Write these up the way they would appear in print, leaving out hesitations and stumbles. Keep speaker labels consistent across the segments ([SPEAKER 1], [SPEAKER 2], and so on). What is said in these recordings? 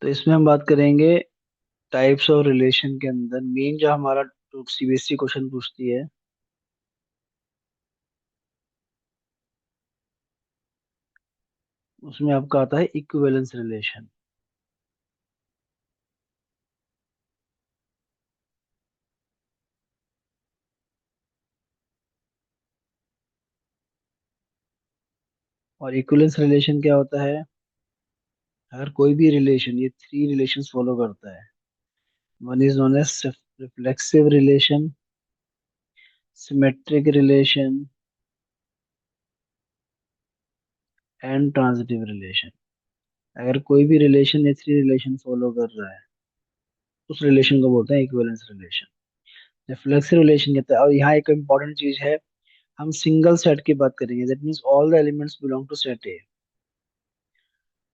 [SPEAKER 1] तो इसमें हम बात करेंगे टाइप्स ऑफ रिलेशन के अंदर मेन जो हमारा सीबीएसई क्वेश्चन पूछती है उसमें आपका आता है इक्विवेलेंस रिलेशन। और इक्विवेलेंस रिलेशन क्या होता है? अगर कोई भी रिलेशन ये थ्री रिलेशंस फॉलो करता है। One is known as reflexive relation, symmetric relation and transitive relation. अगर कोई भी रिलेशन ये थ्री रिलेशन फॉलो कर रहा है उस रिलेशन को बोलते हैं इक्विवेलेंस रिलेशन। रिफ्लेक्सिव रिलेशन कहता है, और यहाँ एक इंपॉर्टेंट चीज है, हम सिंगल सेट की बात करेंगे, that means all the elements belong to set A.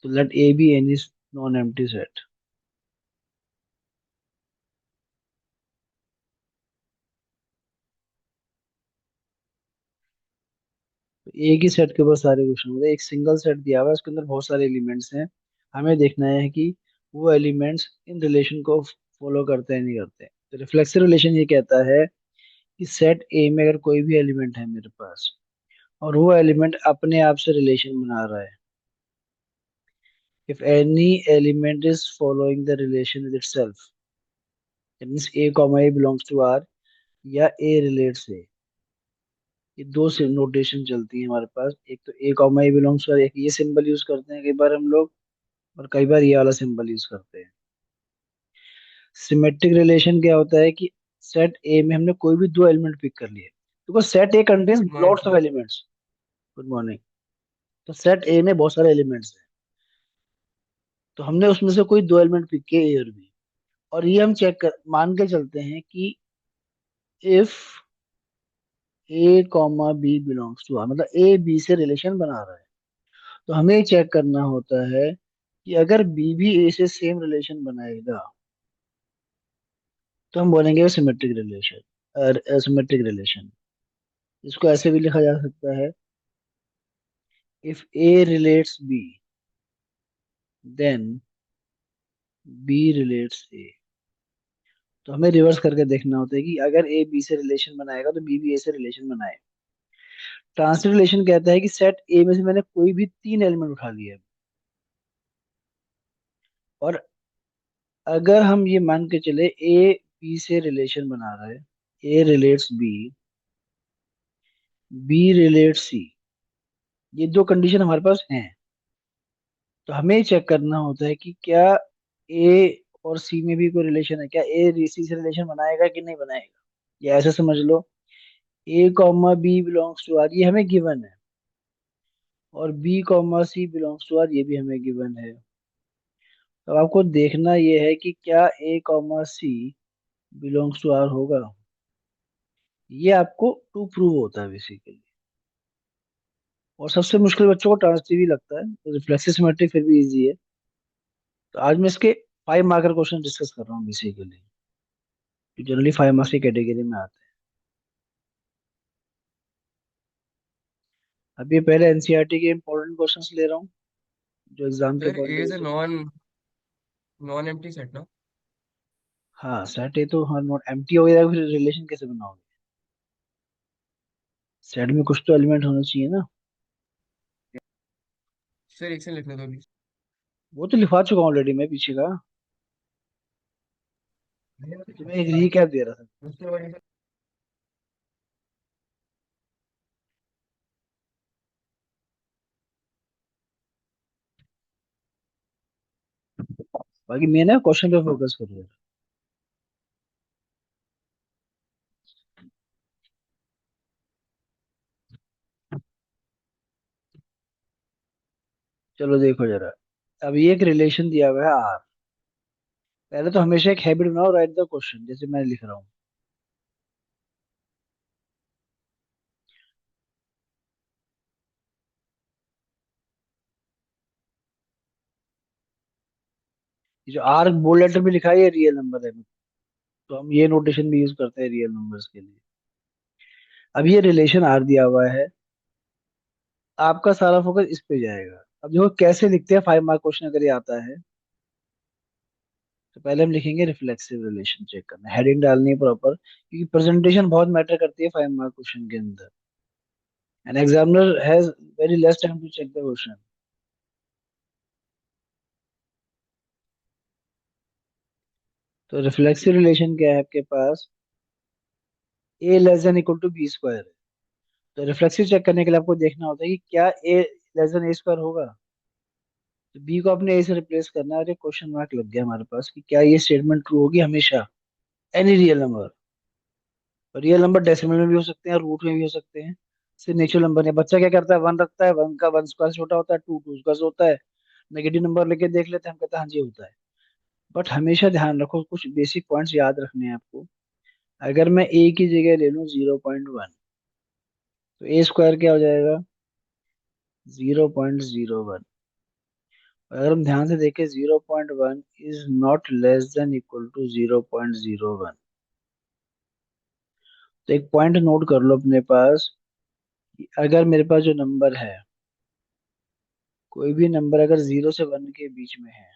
[SPEAKER 1] तो let A B any non empty set. तो एक ही सेट के ऊपर सारे क्वेश्चन होते हैं, एक सिंगल सेट दिया हुआ है उसके अंदर बहुत सारे एलिमेंट्स हैं। हमें देखना है कि वो एलिमेंट्स इन रिलेशन को फॉलो करते हैं नहीं करते। तो रिफ्लेक्सिव रिलेशन ये कहता है कि सेट ए में अगर कोई भी एलिमेंट है मेरे पास और वो एलिमेंट अपने आप से रिलेशन बना रहा है, if any element is following the relation with itself, that means a comma A belongs to R या ए रिलेट्स ए। ये दो से नोटेशन चलती है हमारे पास, एक तो A comma A belongs to R, एक ये सिंबल यूज करते हैं कई बार हम लोग, और कई बार ये वाला सिंबल यूज करते हैं। सिमेट्रिक रिलेशन क्या होता है कि सेट ए में हमने कोई भी दो एलिमेंट पिक कर लिए, because set A contains
[SPEAKER 2] good morning
[SPEAKER 1] lots of
[SPEAKER 2] sir.
[SPEAKER 1] Elements. Good morning. तो सेट ए में बहुत सारे एलिमेंट्स हैं, तो हमने उसमें से कोई दो एलिमेंट पिक किए, ए और बी। और ये हम चेक कर मान के चलते हैं कि if a comma B belongs to R, मतलब ए बी से रिलेशन बना रहा है, तो हमें ये चेक करना होता है कि अगर बी भी ए से सेम रिलेशन बनाएगा तो हम बोलेंगे वो सिमेट्रिक रिलेशन। सिमेट्रिक रिलेशन, इसको ऐसे भी लिखा जा सकता है, if A relates B then B relates A. तो हमें रिवर्स करके देखना होता है कि अगर ए बी से रिलेशन बनाएगा तो बी भी ए से रिलेशन बनाए। ट्रांसटिव रिलेशन कहता है कि सेट ए में से मैंने कोई भी तीन एलिमेंट उठा लिए, और अगर हम ये मान के चले ए बी से रिलेशन बना रहा है, ए रिलेट्स बी, बी रिलेट्स सी, ये दो कंडीशन हमारे पास हैं। तो हमें चेक करना होता है कि क्या ए और सी में भी कोई रिलेशन है, क्या ए सी से रिलेशन बनाएगा कि नहीं बनाएगा। या ऐसे समझ लो, A comma B belongs to R, ये हमें गिवन है, और B comma C belongs to R, ये भी हमें गिवन है। तो आपको देखना ये है कि क्या A comma C belongs to R होगा। ये आपको टू प्रूव होता है बेसिकली। और सबसे मुश्किल बच्चों को ट्रांजिटिव ही लगता है, तो रिफ्लेक्सिव सिमेट्रिक फिर भी इजी है। तो आज मैं इसके 5 मार्कर क्वेश्चन डिस्कस कर रहा हूँ बेसिकली, जो जनरली 5 मार्क्स की कैटेगरी में आते हैं। अब ये पहले एनसीईआरटी के इंपॉर्टेंट क्वेश्चंस ले रहा हूँ जो एग्जाम के
[SPEAKER 2] sir
[SPEAKER 1] point
[SPEAKER 2] a
[SPEAKER 1] of view
[SPEAKER 2] is a
[SPEAKER 1] से।
[SPEAKER 2] नॉन नॉन एम्प्टी सेट ना।
[SPEAKER 1] हाँ सेट है तो हाँ, नोट एम्प्टी हो गया फिर रिलेशन कैसे बनाओगे? सेट में कुछ तो एलिमेंट होना चाहिए ना।
[SPEAKER 2] सर एक से लिखने दो अभी।
[SPEAKER 1] वो तो लिखवा चुका हूँ ऑलरेडी मैं पीछे का, तो मैं एक रीकैप दे रहा था।
[SPEAKER 2] उसके बाद
[SPEAKER 1] बाकी मैं ना क्वेश्चन पे फोकस कर रहा था। चलो देखो जरा, अब ये एक रिलेशन दिया हुआ है आर। पहले तो हमेशा एक हैबिट बनाओ, राइट द क्वेश्चन जैसे मैं लिख रहा हूँ। ये जो आर बोल्ड लेटर में लिखा है ये रियल नंबर है, तो हम ये नोटेशन भी यूज करते हैं रियल नंबर्स के लिए। अब ये रिलेशन आर दिया हुआ है, आपका सारा फोकस इस पे जाएगा। अब देखो कैसे लिखते हैं, 5 मार्क क्वेश्चन अगर ये आता है। तो पहले हम लिखेंगे रिफ्लेक्सिव रिलेशन चेक करना, हेडिंग डालनी है प्रॉपर, क्योंकि प्रेजेंटेशन बहुत मैटर करती है 5 मार्क क्वेश्चन के अंदर। An examiner has very less time to check the question. तो रिफ्लेक्सिव रिलेशन क्या है आपके पास, A less than equal to B square है। तो रिफ्लेक्सिव चेक करने के लिए आपको देखना होता है कि क्या ए लेस देन ए स्क्वायर होगा। तो बी को आपने ए से रिप्लेस करना है, और एक क्वेश्चन मार्क लग गया हमारे पास कि क्या ये स्टेटमेंट ट्रू होगी हमेशा, एनी रियल नंबर। और रियल नंबर डेसिमल में भी हो सकते हैं, रूट में भी हो सकते हैं, सिर्फ नेचुरल नंबर है। बच्चा क्या करता है, वन रखता है, वन का वन स्क्वायर से छोटा होता है, टू टू स्क्वायर से होता है, नेगेटिव नंबर लेके देख लेते हैं, हम कहते हैं हाँ जी होता है। बट हमेशा ध्यान रखो, कुछ बेसिक पॉइंट्स याद रखने हैं आपको। अगर मैं ए की जगह ले लूँ 0.1, तो ए स्क्वायर क्या हो जाएगा, 0.01। अगर हम ध्यान से देखें, 0.1 is not less than equal to 0.01। तो एक पॉइंट नोट कर लो अपने पास, कि अगर मेरे पास जो नंबर है, कोई भी नंबर अगर 0 से 1 के बीच में है,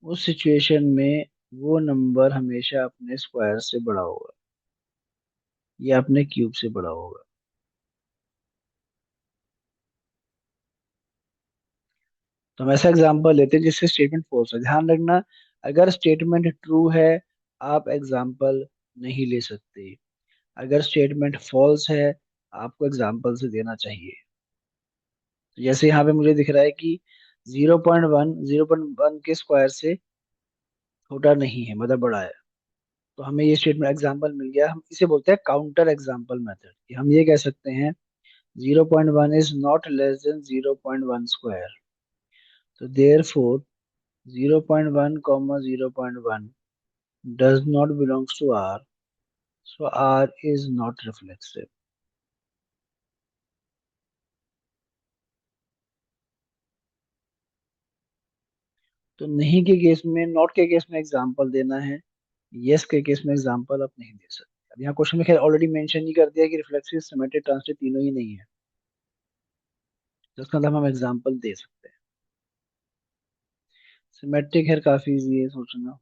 [SPEAKER 1] उस सिचुएशन में वो नंबर हमेशा अपने स्क्वायर से बड़ा होगा, या अपने क्यूब से बड़ा होगा। तो हम ऐसा एग्जांपल लेते हैं जिससे स्टेटमेंट फॉल्स है, ध्यान रखना। अगर स्टेटमेंट ट्रू है, आप एग्जांपल नहीं ले सकते। अगर स्टेटमेंट फॉल्स है, आपको एग्जांपल से देना चाहिए। तो जैसे यहाँ पे मुझे दिख रहा है कि 0.1 के स्क्वायर से छोटा नहीं है, मतलब बड़ा है। तो हमें ये स्टेटमेंट एग्जांपल मिल गया, हम इसे बोलते हैं काउंटर एग्जांपल मेथड। हम ये कह सकते हैं 0.1 is not less then 0.1 square. तो there four 0.1 comma 0.1 does not belongs to R, so R is not reflexive। तो नहीं के केस में, नॉट के केस में एग्जांपल देना है, यस के केस में एग्जांपल आप नहीं दे सकते। अब यहाँ क्वेश्चन में खैर ऑलरेडी मेंशन ही कर दिया कि रिफ्लेक्सिव सिमेट्रिक ट्रांजिटिव तीनों ही नहीं है, तो इसका मतलब हम एग्जांपल दे सकते हैं। सिमेट्रिक है, काफी इजी है सोचना।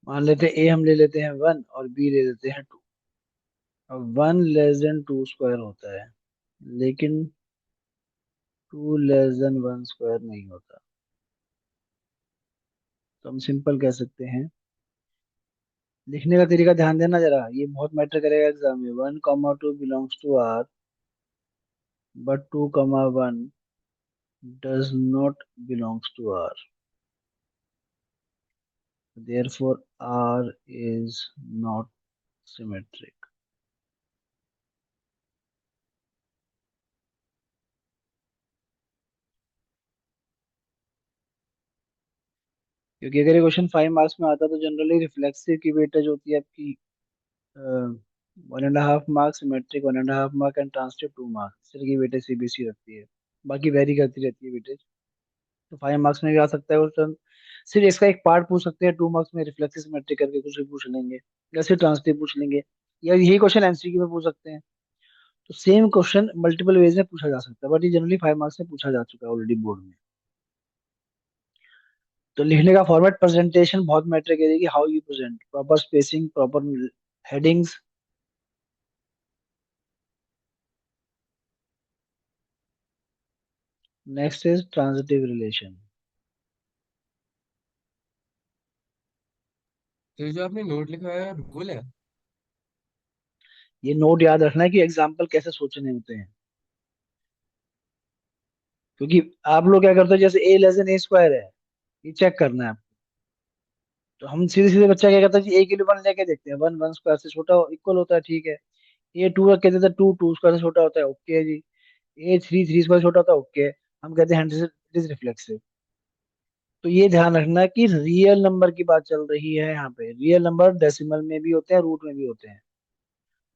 [SPEAKER 1] मान लेते हैं ए हम ले लेते हैं 1 और बी ले लेते हैं 2। अब 1 लेस देन 2 स्क्वायर होता है, लेकिन 2 लेस देन 1 स्क्वायर नहीं होता। तो हम सिंपल कह सकते हैं, लिखने का तरीका ध्यान देना जरा, ये बहुत मैटर करेगा एग्जाम में। 1, 2 belongs to R, but 2, 1 does not belongs to R, therefore R is not symmetric. क्योंकि अगर ये क्वेश्चन 5 मार्क्स में आता तो जनरली रिफ्लेक्सिव की वेटेज होती है आपकी 1.5 marks, symmetric 1.5 mark, and transitive 2 marks. इस तरह की वेटेज सीबीएसई रखती है, बाकी वेरी करती रहती है वेटेज। तो 5 मार्क्स में भी आ सकता है क्वेश्चन। सिर्फ इसका एक पार्ट पूछ सकते हैं 2 मार्क्स में, रिफ्लेक्सिव सिमेट्रिक करके कुछ भी पूछ लेंगे, या फिर ट्रांसिटिव पूछ लेंगे, या यही क्वेश्चन एमसीक्यू में पूछ सकते हैं। तो सेम क्वेश्चन मल्टीपल वेज में पूछा जा सकता है, बट ये जनरली 5 मार्क्स में पूछा जा चुका है ऑलरेडी बोर्ड में। तो लिखने का फॉर्मेट, प्रेजेंटेशन बहुत मैटर करेगी, how you present, proper spacing, proper headings. Next is transitive relation.
[SPEAKER 2] तो ये जो आपने नोट लिखा है भूल है।
[SPEAKER 1] ये नोट याद रखना है कि एग्जाम्पल कैसे सोचने होते हैं। क्योंकि आप लोग क्या करते हो, जैसे ए लेस देन ए स्क्वायर है, ये चेक करना है। तो हम सीधे सीधे बच्चा क्या करता है कि ए के लिए 1 लेके देखते हैं, 1 1 स्क्वायर से छोटा इक्वल होता है, ठीक है। ए 2 रख के देते हैं, 2 2 स्क्वायर से छोटा होता है, ओके है जी। ए 3 3 स्क्वायर से छोटा होता है, ओके है। हम कहते हैं इट इज रिफ्लेक्सिव। तो ये ध्यान रखना कि रियल नंबर की बात चल रही है यहाँ पे। रियल नंबर डेसिमल में भी होते हैं, रूट में भी होते हैं।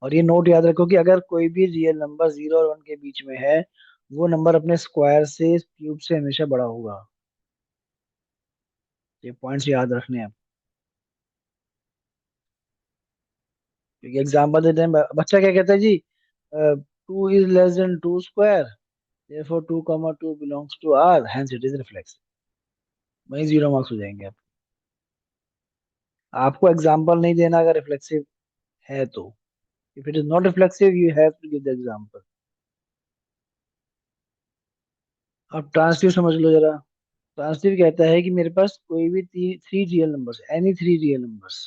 [SPEAKER 1] और ये नोट याद रखो कि अगर कोई भी रियल नंबर 0 और 1 के बीच में है, वो नंबर अपने स्क्वायर से, क्यूब से हमेशा बड़ा होगा। ये पॉइंट्स याद रखने हैं। क्योंकि एग्जाम्पल देते हैं, बच्चा क्या कहता है जी, 2 is less then 2 square, therefore 2, 2 belongs to R, hence it is reflexive। वही 0 मार्क्स हो जाएंगे आप। आपको एग्जाम्पल नहीं देना अगर रिफ्लेक्सिव है तो। If it is not reflexive you have to give the example. अब ट्रांसिटिव समझ लो जरा। ट्रांसिटिव कहता है कि मेरे पास कोई भी three real numbers, any three real numbers,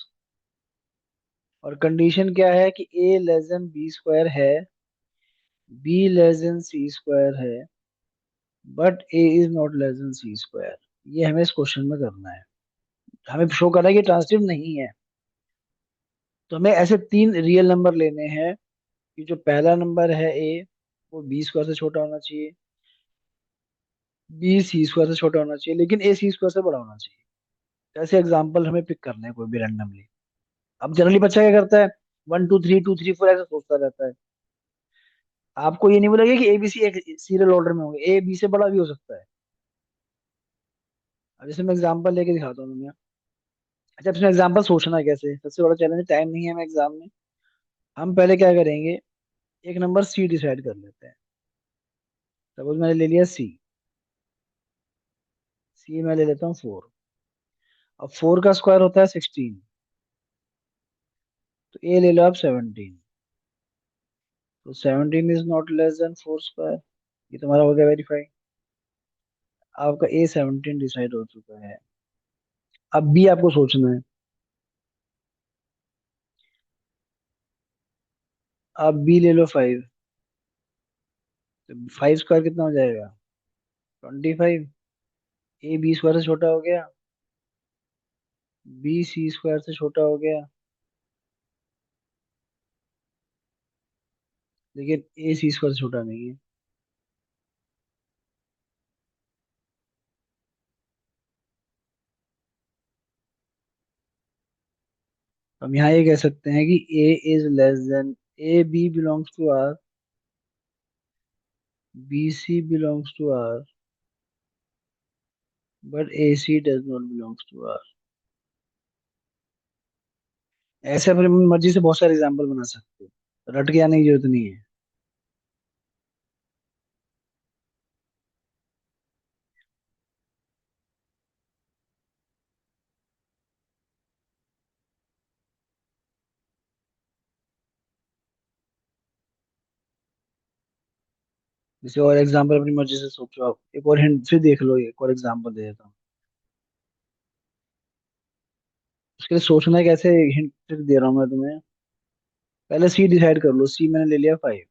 [SPEAKER 1] और कंडीशन क्या है कि A less than B square है, B less than C square है, but A is not less than C square. ये हमें इस क्वेश्चन में करना है। हमें शो करना है कि ट्रांसिटिव नहीं है। तो हमें ऐसे तीन रियल नंबर लेने हैं कि जो पहला नंबर है ए, वो बी स्क्वायर से छोटा होना चाहिए, बी सी स्क्वायर से छोटा होना चाहिए, लेकिन ए सी स्क्वायर से बड़ा होना चाहिए। ऐसे एग्जाम्पल हमें पिक करने हैं कोई भी रैंडमली। अब जनरली बच्चा क्या करता है, 1 2 3 2 3 4 ऐसा सोचता रहता है। आपको ये नहीं बोलेगा कि ए बी सी एक सीरियल ऑर्डर में होंगे, ए बी से बड़ा भी हो सकता है। अब जैसे मैं एग्जाम्पल लेके दिखाता हूँ तुम्हें। अच्छा, इसमें एग्जाम्पल सोचना है कैसे, सबसे बड़ा चैलेंज, टाइम नहीं है हमें एग्जाम में। हम पहले क्या करेंगे, एक नंबर सी डिसाइड कर लेते हैं। सपोज मैंने ले लिया सी। सी मैं ले लेता हूँ 4। अब 4 का स्क्वायर होता है 16, तो ए ले लो आप 17। तो 17 is not less than 4 square. ये तुम्हारा हो गया वेरीफाई। आपका ए 17 डिसाइड हो चुका है। अब बी आपको सोचना है। अब बी ले लो 5। तो 5 स्क्वायर कितना हो जाएगा, 25। ए बी स्क्वायर से छोटा हो गया, बी सी स्क्वायर से छोटा हो गया, लेकिन ए सी स्क्वायर से छोटा नहीं है। हम यहाँ ये कह सकते हैं कि A is less than, A B belongs to R, B C belongs to R, but A C does not belongs to R. ऐसे अपनी मर्जी से बहुत सारे एग्जाम्पल बना सकते हो, रट के आने की जरूरत नहीं है। जैसे और एग्जाम्पल अपनी मर्जी से सोचो आप, एक और हिंट फिर देख लो, एक और एग्जाम्पल दे देता हूँ। उसके लिए सोचना है कैसे, हिंट फिर दे रहा हूँ मैं तुम्हें। पहले सी डिसाइड कर लो। सी मैंने ले लिया 5।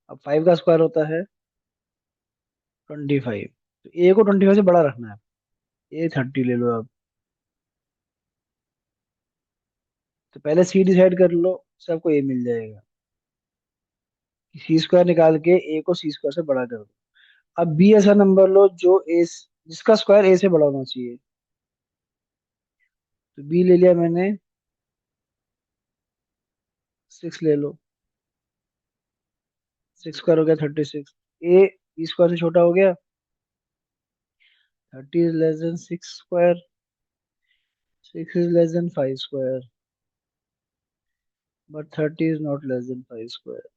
[SPEAKER 1] अब 5 का स्क्वायर होता है 25। तो ए को 25 से बड़ा रखना है। ए 30 ले लो आप। तो पहले सी डिसाइड कर लो, सबको ए मिल जाएगा। सी स्क्वायर निकाल के ए को सी स्क्वायर से बड़ा कर दो। अब बी ऐसा नंबर लो जो ए, जिसका स्क्वायर ए से बड़ा होना चाहिए। तो बी ले लिया मैंने 6 ले लो। 6 स्क्वायर हो गया 36। ए बी स्क्वायर से छोटा हो गया। 30 is less then 6 square, 6 is less than 5 square, but 30 is not less than 5 square.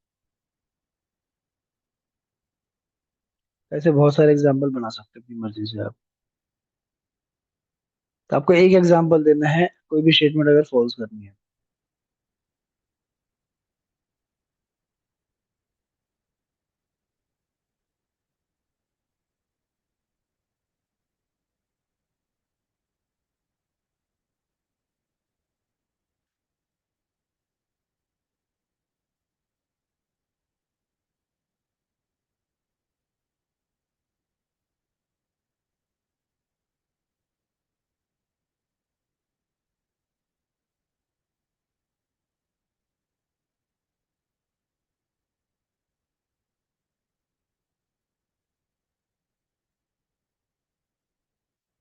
[SPEAKER 1] ऐसे बहुत सारे एग्जाम्पल बना सकते हो अपनी मर्जी से आप। तो आपको एक एग्जाम्पल देना है, कोई भी स्टेटमेंट अगर फॉल्स करनी है।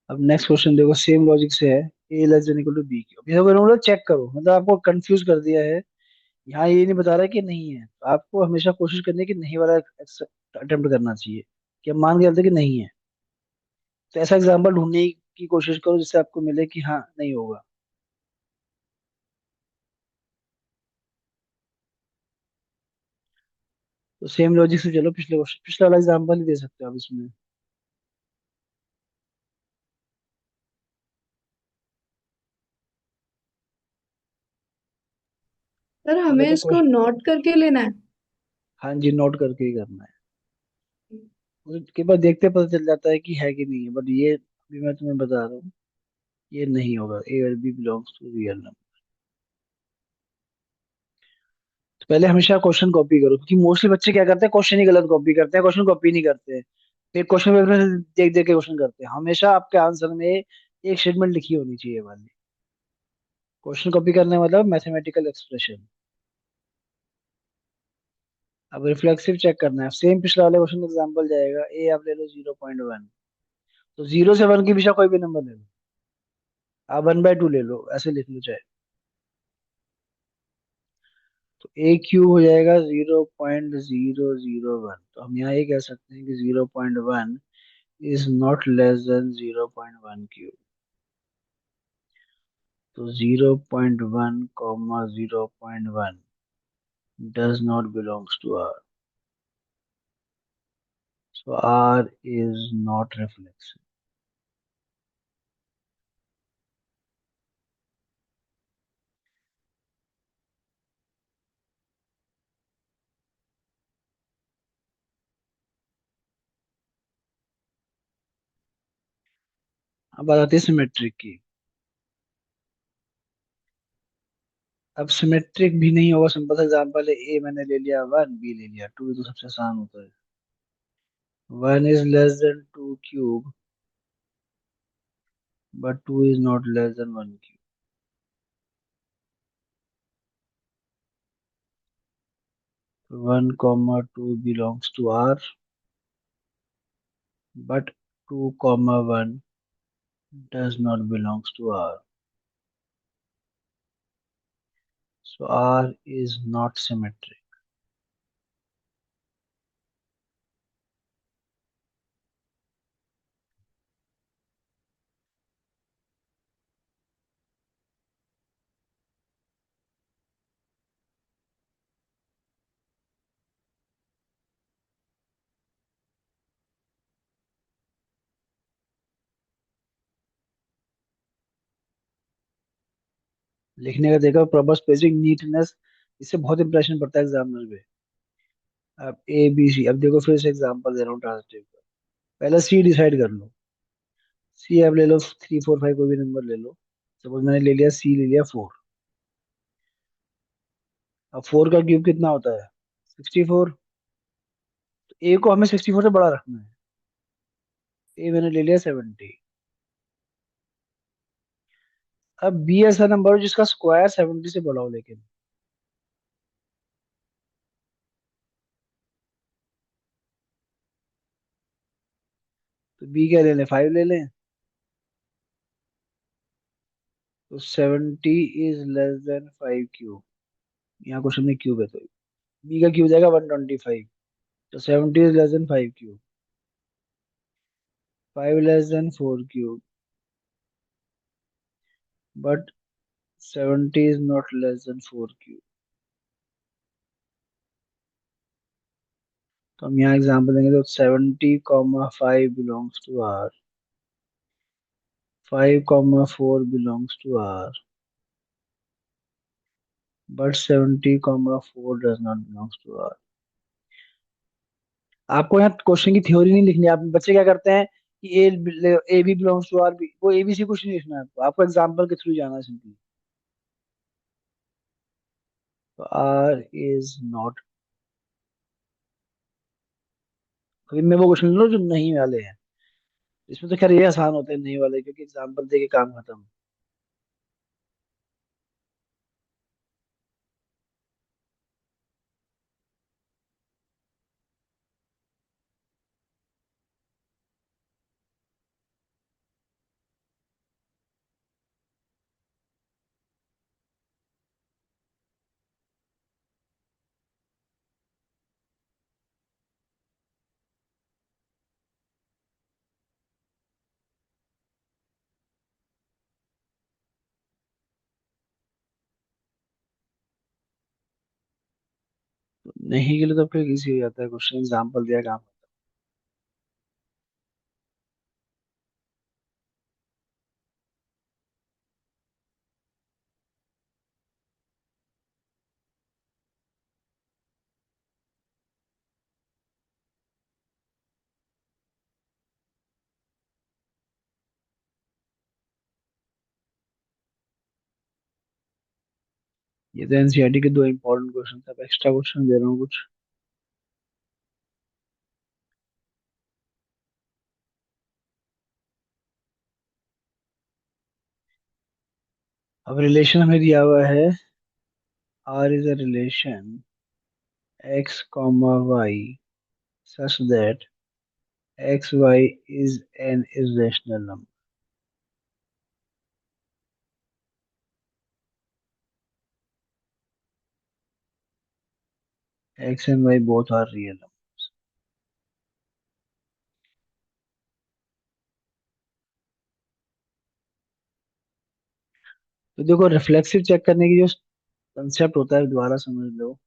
[SPEAKER 1] अब नेक्स्ट क्वेश्चन देखो, सेम लॉजिक से है। A less than equal to B की, अभी मतलब चेक करो, मतलब आपको कंफ्यूज कर दिया है। यहाँ ये नहीं बता रहा कि नहीं है, तो आपको हमेशा कोशिश करनी है कि नहीं वाला अटेम्प्ट करना चाहिए, कि हम मान के चलते कि नहीं है। तो ऐसा एग्जाम्पल ढूंढने की कोशिश करो जिससे आपको मिले कि हाँ नहीं होगा। तो सेम लॉजिक से चलो, पिछले क्वेश्चन पिछला वाला एग्जांपल ही दे सकते हो आप इसमें।
[SPEAKER 3] सर
[SPEAKER 1] तो
[SPEAKER 3] हमें
[SPEAKER 1] कहते हैं
[SPEAKER 3] इसको नोट करके लेना है।
[SPEAKER 1] हाँ जी, नोट करके ही करना है। उसके बाद देखते पता चल जाता है कि है कि नहीं है, बट ये अभी मैं तुम्हें बता रहा हूँ, ये नहीं होगा। ए और b belongs to real number. तो पहले हमेशा क्वेश्चन कॉपी करो, क्योंकि मोस्टली बच्चे क्या करते हैं, क्वेश्चन ही गलत कॉपी करते हैं, क्वेश्चन कॉपी नहीं करते हैं। फिर क्वेश्चन पेपर से देख देख के क्वेश्चन करते हैं। हमेशा आपके आंसर में एक स्टेटमेंट लिखी होनी चाहिए वाली। क्वेश्चन कॉपी करने मतलब मैथमेटिकल एक्सप्रेशन। अब रिफ्लेक्सिव चेक करना है, सेम पिछला वाले क्वेश्चन का एग्जांपल जाएगा। ए आप ले लो 0.1, तो 0 से 1 के पीछे कोई भी नंबर ले लो। आप 1/2 ले लो, ऐसे लिख लो चाहे। तो ए क्यूब हो जाएगा 0.001। तो हम यहाँ ये कह सकते हैं कि 0.1 is not less then 0.1 cube. तो 0.1 comma 0.1 does not belongs to R. So R is not reflexive. अब बात आती है सिमेट्रिक की। अब सिमेट्रिक भी नहीं होगा, सिंपल सा एग्जांपल है। ए मैंने ले लिया 1, बी ले लिया 2, तो सबसे आसान होता है। 1 is less than 2 cube, but 2 is not less than 1 cube. 1 comma 2 belongs to R, but 2 comma 1 does not belongs to R. So R is not symmetric. लिखने का देखो, प्रॉपर स्पेसिंग, नीटनेस, इससे बहुत इंप्रेशन पड़ता है एग्जामिनर पे। अब A B C, अब देखो फिर से एग्जांपल दे रहा हूँ ट्रांसिटिव का। पहले सी डिसाइड कर लो। सी अब ले लो 3 4 5, कोई भी नंबर ले लो। सपोज मैंने ले लिया सी, ले लिया 4। अब 4 का क्यूब कितना होता है? 64। तो ए को हमें 64 से बड़ा रखना है। ए मैंने ले लिया 70। अब बी ऐसा नंबर हो जिसका स्क्वायर 70 से बड़ा हो, लेकिन तो बी क्या ले लें, 5 ले लें। तो 70 इज लेस देन 5 क्यूब। यहाँ क्वेश्चन में क्यूब है, तो बी का क्यूब जाएगा 125। तो 70 is less than 5 cube, 5 less than 4 cube, but 70 is not less than 4 cube. तो हम यहाँ एग्जाम्पल देंगे, तो 70 comma 5 belongs to R, 5 comma 4 belongs to R, but 70 comma 4 does not belongs to R. आपको यहाँ क्वेश्चन की थ्योरी नहीं लिखनी है। आप बच्चे क्या करते हैं कि a B belongs to R b, वो एबीसी कुछ नहीं लिखना है आपको, आपको एग्जाम्पल के थ्रू जाना है सिंपली। तो आर इज नॉट। अभी मैं वो क्वेश्चन लो जो नहीं वाले हैं। इसमें तो खैर ये आसान होते हैं नहीं वाले, क्योंकि एग्जाम्पल दे के काम खत्म। तो नहीं के लिए तो फिर इजी हो जाता है, क्वेश्चन एग्जाम्पल दिया काम। ये तो एनसीईआरटी के दो इंपॉर्टेंट क्वेश्चन, अब एक्स्ट्रा क्वेश्चन दे रहा हूँ कुछ। अब रिलेशन हमें दिया हुआ है, R is a relation x comma y such that x y is an irrational number. X and y both are real. तो देखो, रिफ्लेक्सिव चेक करने की जो कंसेप्ट होता है दोबारा समझ लो।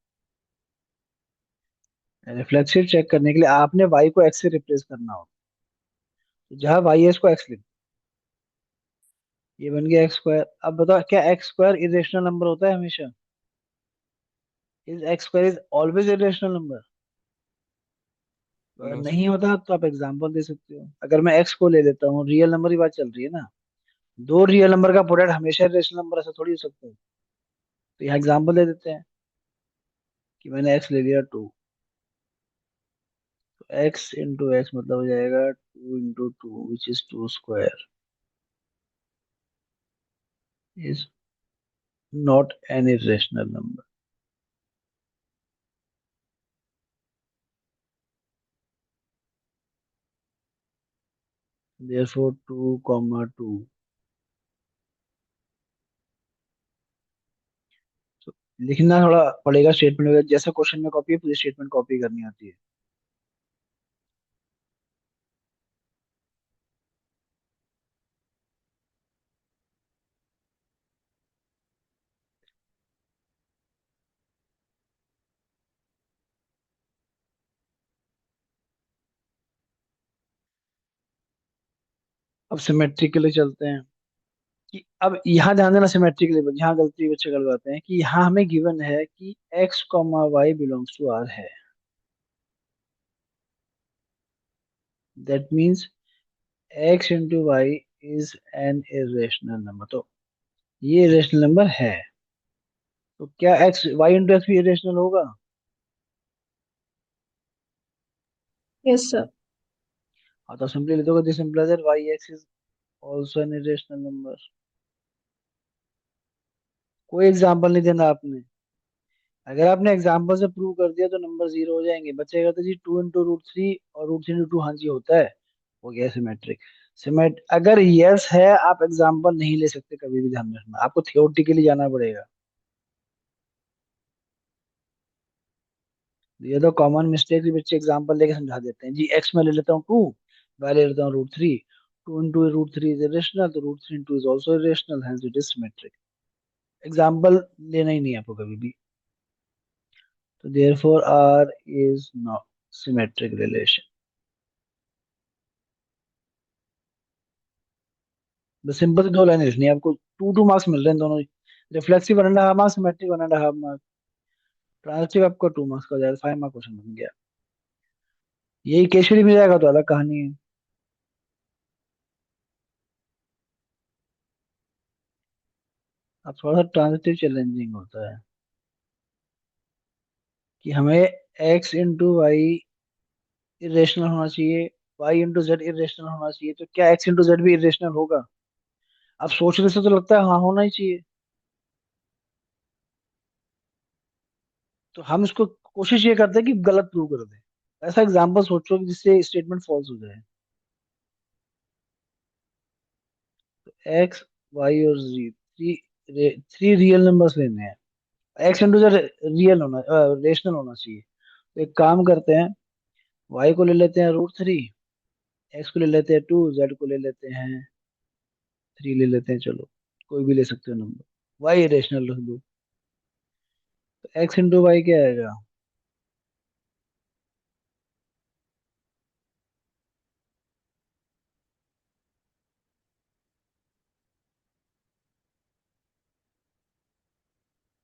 [SPEAKER 1] रिफ्लेक्सिव चेक करने के लिए आपने वाई को एक्स से रिप्लेस करना होगा। तो जहां वाई है इसको एक्स लिख, ये बन गया एक्स स्क्वायर। अब बताओ, क्या एक्स स्क्वायर इरेशनल नंबर होता है हमेशा? Is x square is always irrational number? अगर
[SPEAKER 2] नो सर।
[SPEAKER 1] नहीं होता तो आप एग्जांपल दे सकते हो। अगर मैं एक्स को ले लेता हूँ, रियल नंबर की बात चल रही है ना, दो रियल नंबर का प्रोडक्ट हमेशा इरेशनल नंबर, ऐसा थोड़ी हो सकता है। तो यहाँ एग्जांपल दे देते हैं कि मैंने एक्स ले लिया 2, तो एक्स इंटू एक्स मतलब हो जाएगा 2 into 2 which is 2 square is not an irrational number. Therefore 2 comma 2। लिखना थोड़ा पड़ेगा स्टेटमेंट वगैरह, जैसा क्वेश्चन में कॉपी है पूरी स्टेटमेंट कॉपी करनी होती है। अब सिमेट्री के लिए चलते हैं। कि अब यहाँ ध्यान देना, सिमेट्री के लिए यहाँ गलती बच्चे करवाते हैं कि यहाँ हमें गिवन है कि X comma Y belongs to R है। That means X into Y is an irrational number. तो ये इरेशनल नंबर है। तो क्या एक्स वाई इंटू एक्स भी इरेशनल होगा?
[SPEAKER 3] Yes sir.
[SPEAKER 1] हाँ, तो सिंपली लिखोगे this implies that Y X is also an irrational number. कोई एग्जांपल नहीं देना आपने। अगर आपने एग्जांपल से प्रूव कर दिया तो नंबर जीरो हो जाएंगे। बचेगा तो जी 2 इंटू रूट 3, और रूट 3 इंटू 2, हाँ जी होता है, हो गया सिमेट्रिक। सिमेट अगर यस है, आप एग्जांपल नहीं ले सकते कभी भी, ध्यान में रखना, आपको थियोरेटिकली जाना पड़ेगा। ये तो कॉमन मिस्टेक भी बच्चे एग्जांपल लेके समझा देते हैं जी, एक्स में ले लेता हूँ 2, वाई ले लेता हूँ root 3, 2 into root 3 is irrational, तो root 3 into is also irrational, hence it is symmetric. Example लेना ही नहीं है आपको कभी भी। तो therefore R is not symmetric relation. बस सिंपल से दो लाइन लिखनी है आपको, 2 2 मार्क्स मिल रहे हैं दोनों। Reflexive 1.5 marks, symmetric 1.5 marks, transitive आपको 2 मार्क्स का हो जाएगा, 5 मार्क क्वेश्चन बन गया। यही केशरी में जाएगा तो अलग कहानी है। अब थोड़ा सा ट्रांजिटिव चैलेंजिंग होता है कि हमें एक्स इंटू वाई इरेशनल होना चाहिए, वाई इंटू जेड इरेशनल होना चाहिए। तो क्या एक्स इंटू जेड भी इरेशनल होगा? अब सोचने से तो लगता है हाँ होना ही चाहिए। तो हम इसको कोशिश ये करते हैं कि गलत प्रूव कर दें। ऐसा एग्जाम्पल सोचो कि जिससे स्टेटमेंट फॉल्स हो जाए। एक्स, वाई और जी, थ्री रियल नंबर्स लेने हैं। एक्स इंटू जेड रियल होना, रेशनल होना चाहिए। तो एक काम करते हैं, वाई को ले लेते हैं रूट 3, एक्स को ले लेते हैं 2, जेड को ले लेते हैं 3, ले लेते हैं, चलो कोई भी ले सकते हो नंबर। वाई रेशनल रख दो, तो एक्स इंटू वाई क्या आएगा?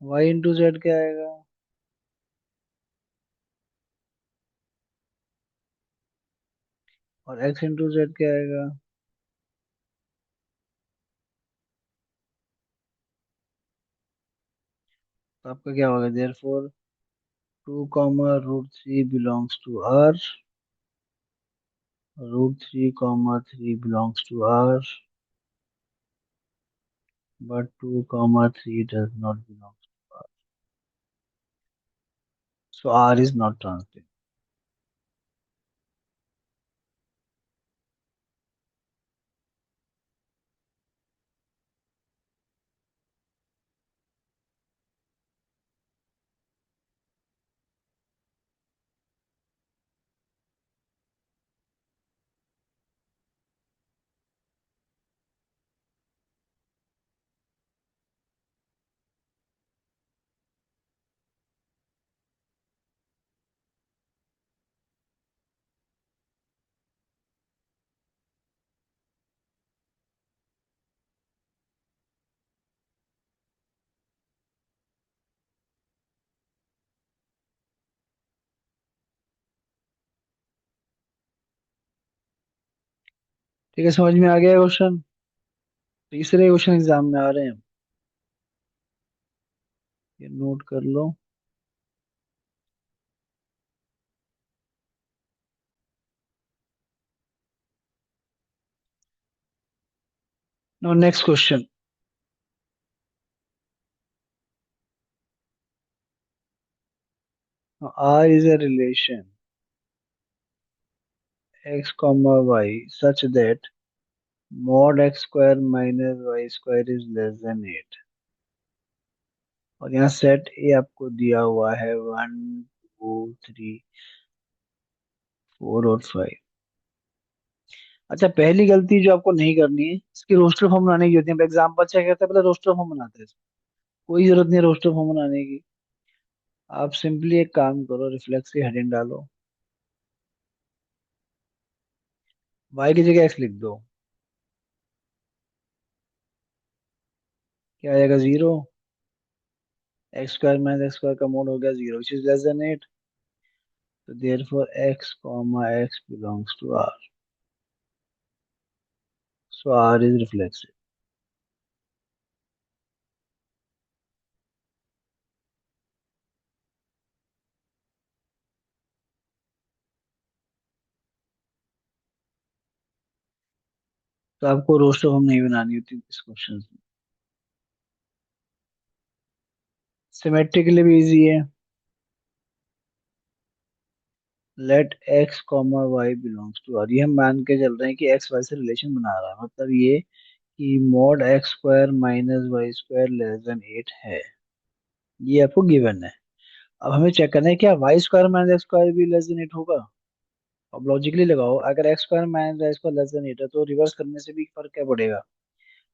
[SPEAKER 1] वाई इंटू जेड क्या आएगा? और एक्स इंटू जेड क्या आएगा? तो आपका क्या होगा? Therefore 2 comma √3 belongs to R, √3 comma 3 belongs to R, but 2 comma 3 does not belong to R. So R is not translated. ठीक है, समझ में आ गया क्वेश्चन? तीसरे क्वेश्चन एग्जाम में आ रहे हैं, ये नोट कर लो। No, next question. R is a relation x comma y such that mod x square minus y square is less than 8। और यहाँ सेट ए आपको दिया हुआ है 1 2 3 4 और 5। अच्छा, पहली गलती जो आपको नहीं करनी है, इसकी रोस्टर फॉर्म बनाने की होती है। एग्जाम्पल चेक करते हैं, पहले रोस्टर फॉर्म बनाते हैं। कोई जरूरत नहीं है रोस्टर फॉर्म बनाने की। आप सिंपली एक काम करो, रिफ्लेक्स की हेडिंग डालो, वाई की जगह एक्स लिख दो। क्या आएगा? 0। X square minus x square का मोड हो गया 0 विच इज लेस देन 8। तो therefore x comma x belongs to R, so R is reflexive. तो आपको रोस्टर फॉर्म नहीं बनानी होती इस क्वेश्चन में। सिमेट्री के लिए भी इजी है। Let x comma Y belongs to R, ये हम मान के चल रहे हैं कि एक्स वाई से रिलेशन बना रहा है, मतलब ये कि mod x square minus y square less than 8 है। ये आपको गिवन है। अब हमें चेक करना है क्या y square minus x square भी लेस देन 8 होगा। अब लॉजिकली लगाओ, अगर x square minus y square less than 8 है तो रिवर्स करने से भी फर्क क्या पड़ेगा?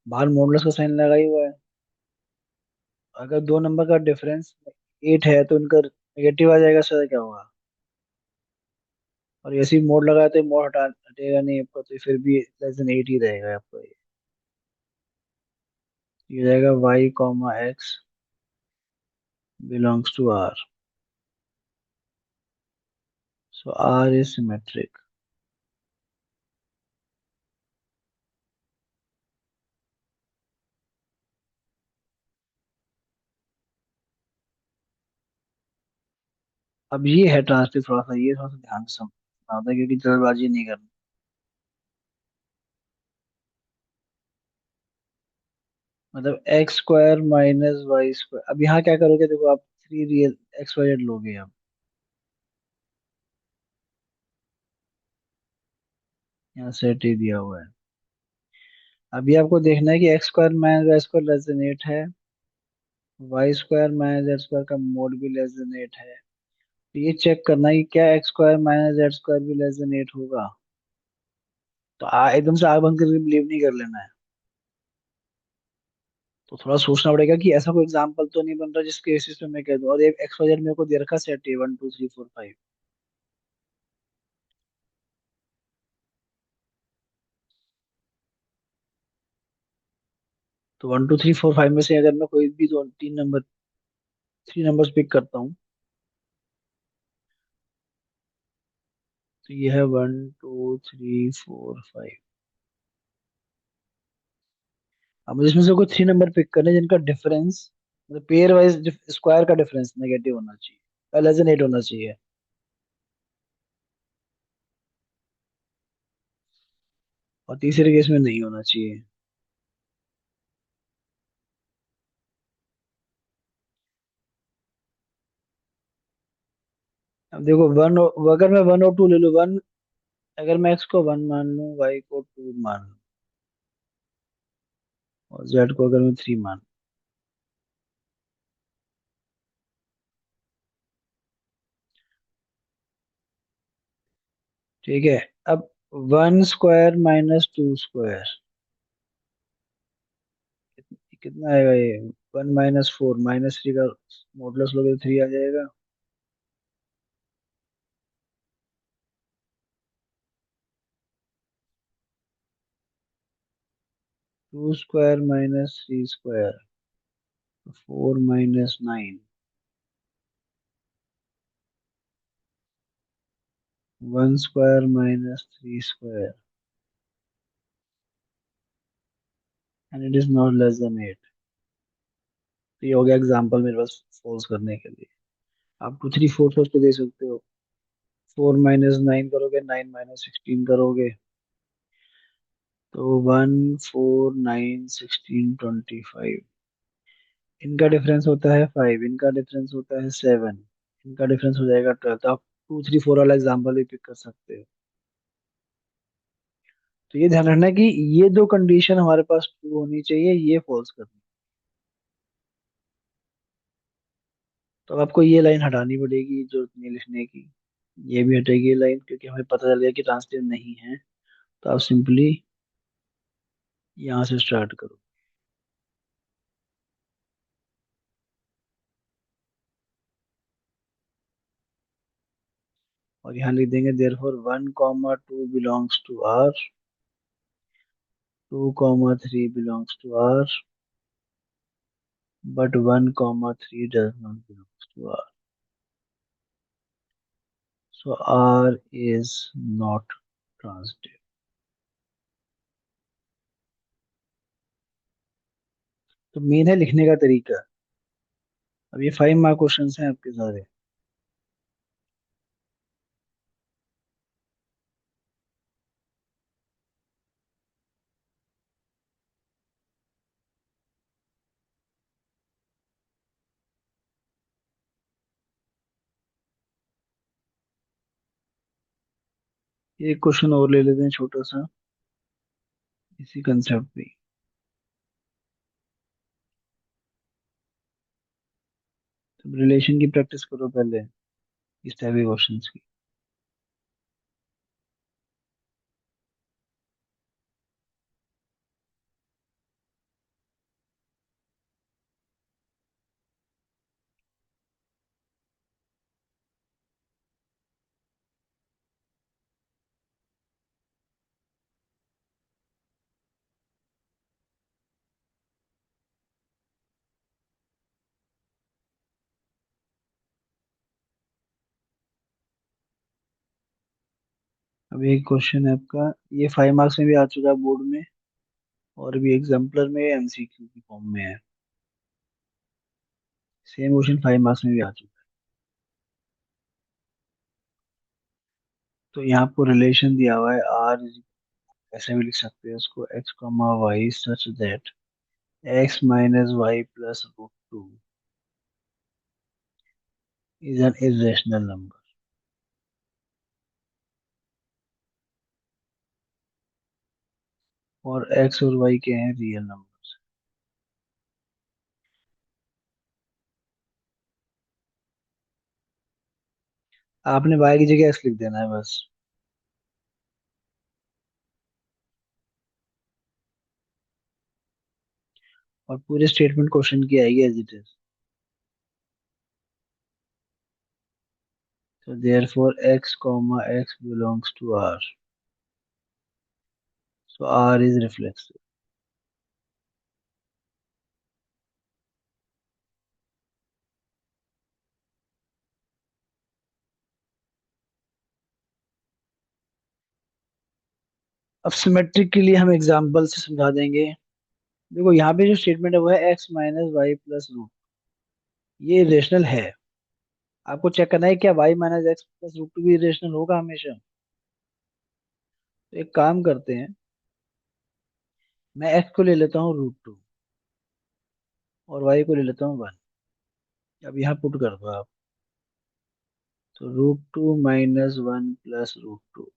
[SPEAKER 1] बाहर मॉडुलस का साइन लगा ही हुआ है। अगर दो नंबर का डिफरेंस 8 है तो उनका नेगेटिव आ जाएगा, सर क्या होगा? और ऐसे ही मोड लगाया तो मोड हटेगा नहीं आपका, तो फिर भी लेस देन 8 ही रहेगा आपका। ये हो जाएगा y comma x belongs to R, so R is symmetric. अब ये है ट्रांसलेट, थोड़ा सा ये थोड़ा सा ध्यान से समझना होता है क्योंकि जल्दबाजी नहीं करनी। मतलब x square minus y square, अब यहाँ क्या करोगे? देखो आप 3 रियल एक्स वाई जेड लोगे अब। यहाँ सेट ही दिया हुआ है। अभी आपको देखना है कि x square minus y square less than 8 है, y square minus z square का मोड भी लेस देन 8 है। तो ये चेक करना है कि क्या x square minus z square भी लेस देन 8 होगा। तो एकदम से आग बंद करके बिलीव नहीं कर लेना है। तो थोड़ा सोचना पड़ेगा कि ऐसा कोई एग्जाम्पल तो नहीं बन रहा जिसके बेसिस पे मैं कह दूं। और एक एक्स वाई जेड मेरे को दे रखा सेट है 1 2 3 4 5। तो 1 2 3 4 5 में से अगर मैं कोई भी दो तीन नंबर थ्री नंबर्स पिक करता हूँ। तो ये है 1 2 3 4 5। अब मुझे इसमें से कोई थ्री नंबर पिक करने हैं जिनका डिफरेंस, मतलब पेयर वाइज स्क्वायर का डिफरेंस नेगेटिव होना चाहिए, लेस देन 8 होना चाहिए। और तीसरे केस में नहीं होना चाहिए। अब देखो वन, अगर मैं 1 और 2 ले लूँ, वन, अगर मैं एक्स को 1 मान लूँ, वाई को 2 मान लूँ, और जेड को अगर मैं 3 मान, ठीक है। अब 1 स्क्वायर माइनस 2 स्क्वायर कितना आएगा ये? 1 - 4, -3 का मॉडुलस लोगे तो 3 आ जाएगा। 2 square minus 3 square, 4 - 9, 1 square minus 3 square, and it is not less than 8। तो ये हो गया एग्जाम्पल मेरे पास फॉल्स करने के लिए। आप 2 3 4 सोच के दे सकते हो। 4 - 9 करोगे, 9 - 16 करोगे, तो 1 4 9 16 25। इनका डिफरेंस होता है 5, इनका डिफरेंस होता है 7, इनका डिफरेंस हो जाएगा 12। तो आप 2 3 4 वाला एग्जाम्पल भी पिक कर सकते हो। तो ये ध्यान रखना कि ये दो कंडीशन हमारे पास ट्रू होनी चाहिए, ये फॉल्स करनी। तो आपको ये लाइन हटानी पड़ेगी जो नहीं लिखने की। ये भी हटेगी ये लाइन, क्योंकि हमें पता चल गया कि ट्रांसलेट नहीं है। तो आप सिंपली यहाँ से स्टार्ट करो। और यहाँ लिख देंगे therefore 1 - 2 belongs to R, 2 - 3 belongs to R, but 1 - 3 does not belongs to R. So R is not transitive. तो मेन है लिखने का तरीका। अब ये 5 मार्क क्वेश्चन हैं आपके सारे। एक क्वेश्चन और ले लेते हैं छोटा सा, इसी कंसेप्ट पे। तो रिलेशन की प्रैक्टिस करो पहले, इस टाइप के क्वेश्चंस की। अब एक क्वेश्चन है आपका, ये 5 मार्क्स में भी आ चुका है बोर्ड में, और भी एग्जाम्पलर में एमसीक्यू की फॉर्म में है। सेम क्वेश्चन 5 मार्क्स में भी आ चुका है। तो यहाँ आपको रिलेशन दिया हुआ है आर, ऐसे भी लिख सकते हैं उसको, x, y such that x - y + √2 is an irrational number. और x और y के हैं रियल नंबर्स। आपने y की जगह x लिख देना है बस। और पूरे स्टेटमेंट क्वेश्चन की आएगी as it is. So therefore x, x belongs to R. So R is reflexive. अब सिमेट्रिक के लिए हम एग्जांपल से समझा देंगे। देखो यहाँ पे जो स्टेटमेंट है वो है x minus y plus root, ये इरेशनल है। आपको चेक करना है क्या y minus x plus root two भी इरेशनल होगा हमेशा। तो एक काम करते हैं, मैं एक्स को ले लेता हूँ रूट टू और वाई को ले लेता हूँ वन। अब यहाँ पुट कर दो आप, तो root two minus one plus root two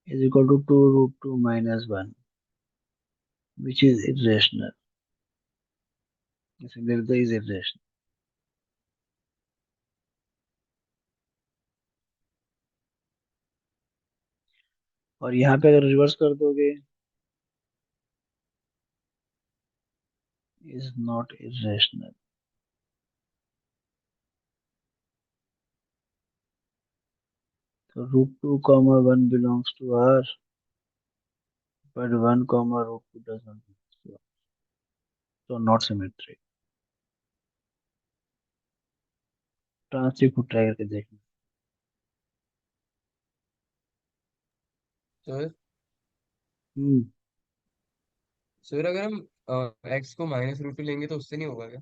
[SPEAKER 1] is equal to two root two minus one which is irrational. इसे लिख दो इज इरेशनल। और यहाँ पे अगर रिवर्स कर दोगे, इज नॉट इरेशनल। तो root two comma one belongs to R, but one comma root two does not belongs to R, तो नॉट सिमेट्रिक। ट्रांसलेट को ट्राई करके देखना।
[SPEAKER 2] सर
[SPEAKER 1] हम्म।
[SPEAKER 2] सर अगर हम एक्स को माइनस रूट टू लेंगे तो उससे नहीं होगा क्या?